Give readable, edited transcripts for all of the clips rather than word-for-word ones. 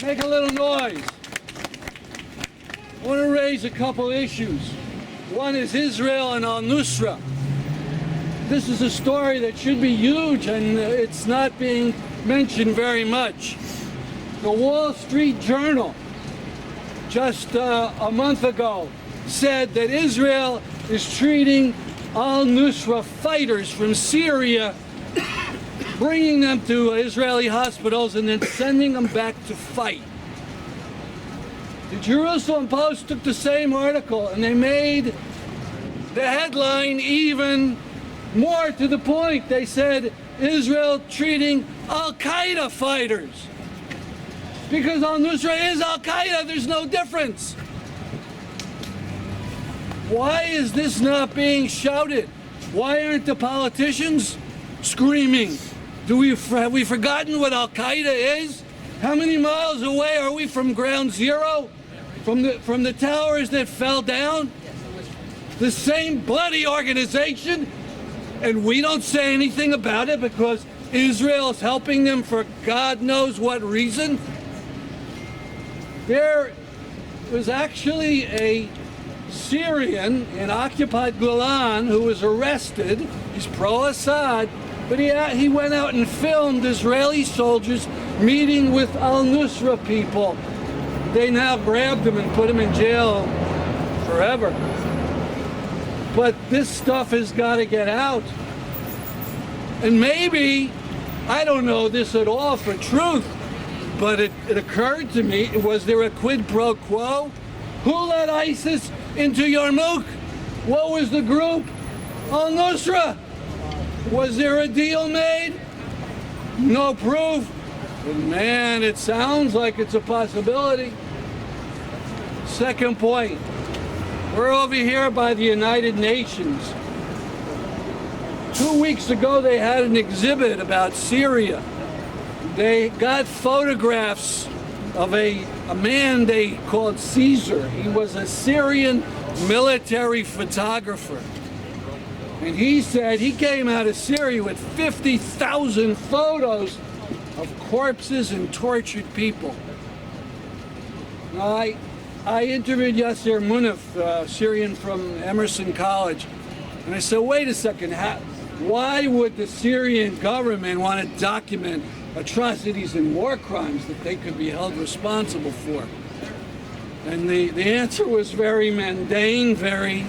Make a little noise. I want to raise a couple issues. One is Israel and al-Nusra. This is a story that should be huge, and it's not being mentioned very much. The Wall Street Journal just a month ago said that Israel is treating al-Nusra fighters from Syria, bringing them to Israeli hospitals and then sending them back to fight. The Jerusalem Post took the same article and they made the headline even more to the point. They said Israel treating Al-Qaeda fighters. Because al-Nusra is Al-Qaeda, there's no difference. Why is this not being shouted? Why aren't the politicians screaming? Have we forgotten what Al-Qaeda is? How many miles away are we from ground zero? From the towers that fell down? The same bloody organization, and we don't say anything about it because Israel's helping them for God knows what reason. There was actually a Syrian in occupied Golan who was arrested. He's pro-Assad, but he went out and filmed Israeli soldiers meeting with al-Nusra people. They now grabbed him and put him in jail forever. But this stuff has got to get out. And maybe, I don't know this at all for truth, but it occurred to me, was there a quid pro quo? Who let ISIS into Yarmouk? What was the group? al-Nusra. Was there a deal made? No proof. But man, it sounds like it's a possibility. Second point, we're over here by the United Nations. 2 weeks ago, they had an exhibit about Syria. They got photographs of a man they called Caesar. He was a Syrian military photographer. And he said he came out of Syria with 50,000 photos of corpses and tortured people. Now, I interviewed Yasser Munaf, Syrian from Emerson College, and I said, wait a second, why would the Syrian government want to document atrocities and war crimes that they could be held responsible for? And the answer was very mundane, very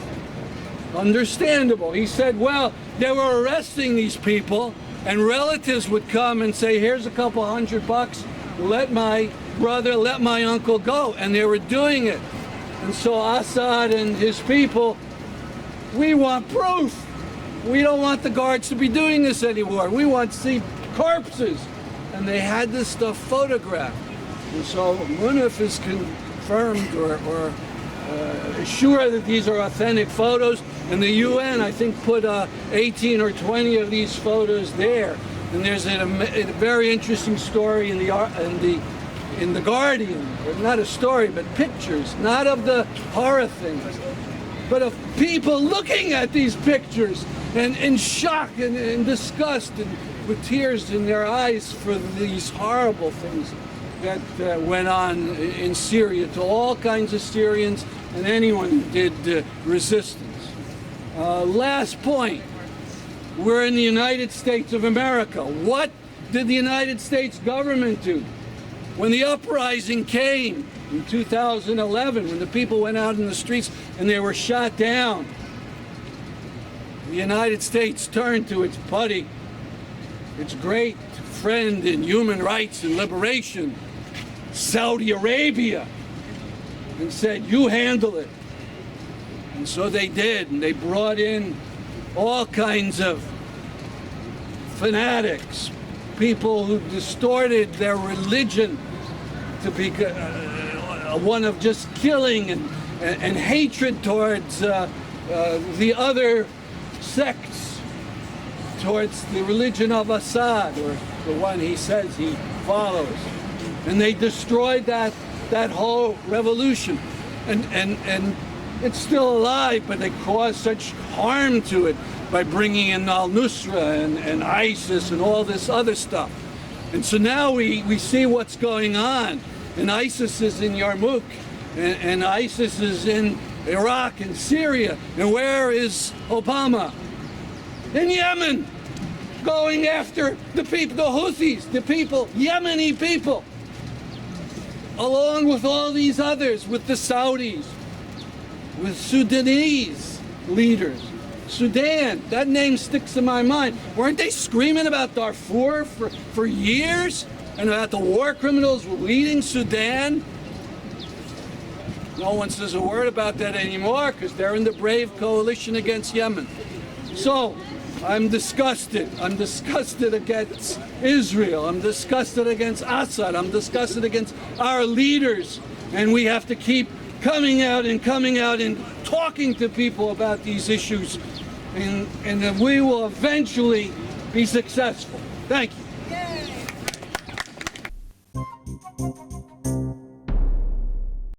understandable. He said, well, they were arresting these people, and relatives would come and say, here's a couple $100, let my brother, let my uncle go. And they were doing it. And so Assad and his people, we want proof. We don't want the guards to be doing this anymore. We want to see corpses. And they had this stuff photographed. And so Munaf is confirmed or sure that these are authentic photos. And the UN, I think, put 18 or 20 of these photos there. And there's a very interesting story in the Guardian, not a story, but pictures, not of the horror things, but of people looking at these pictures and in shock and in disgust and with tears in their eyes for these horrible things that went on in Syria to all kinds of Syrians and anyone who did resistance. Last point, we're in the United States of America. What did the United States government do? When the uprising came in 2011, when the people went out in the streets and they were shot down, the United States turned to its buddy, its great friend in human rights and liberation, Saudi Arabia, and said, you handle it. And so they did, and they brought in all kinds of fanatics, people who distorted their religion to be one of just killing and hatred towards the other sects, towards the religion of Assad, or the one he says he follows. And they destroyed that whole revolution. And it's still alive, but they caused such harm to it by bringing in al-Nusra and ISIS and all this other stuff. And so now we see what's going on. And ISIS is in Yarmouk, and ISIS is in Iraq and Syria. And where is Obama? In Yemen, going after the people, the Houthis, the people, Yemeni people, along with all these others, with the Saudis, with Sudanese leaders. Sudan, that name sticks in my mind. Weren't they screaming about Darfur for years? And about the war criminals leading Sudan? No one says a word about that anymore because they're in the brave coalition against Yemen. So, I'm disgusted. I'm disgusted against Israel. I'm disgusted against Assad. I'm disgusted against our leaders. And we have to keep coming out and talking to people about these issues. And that we will eventually be successful. Thank you.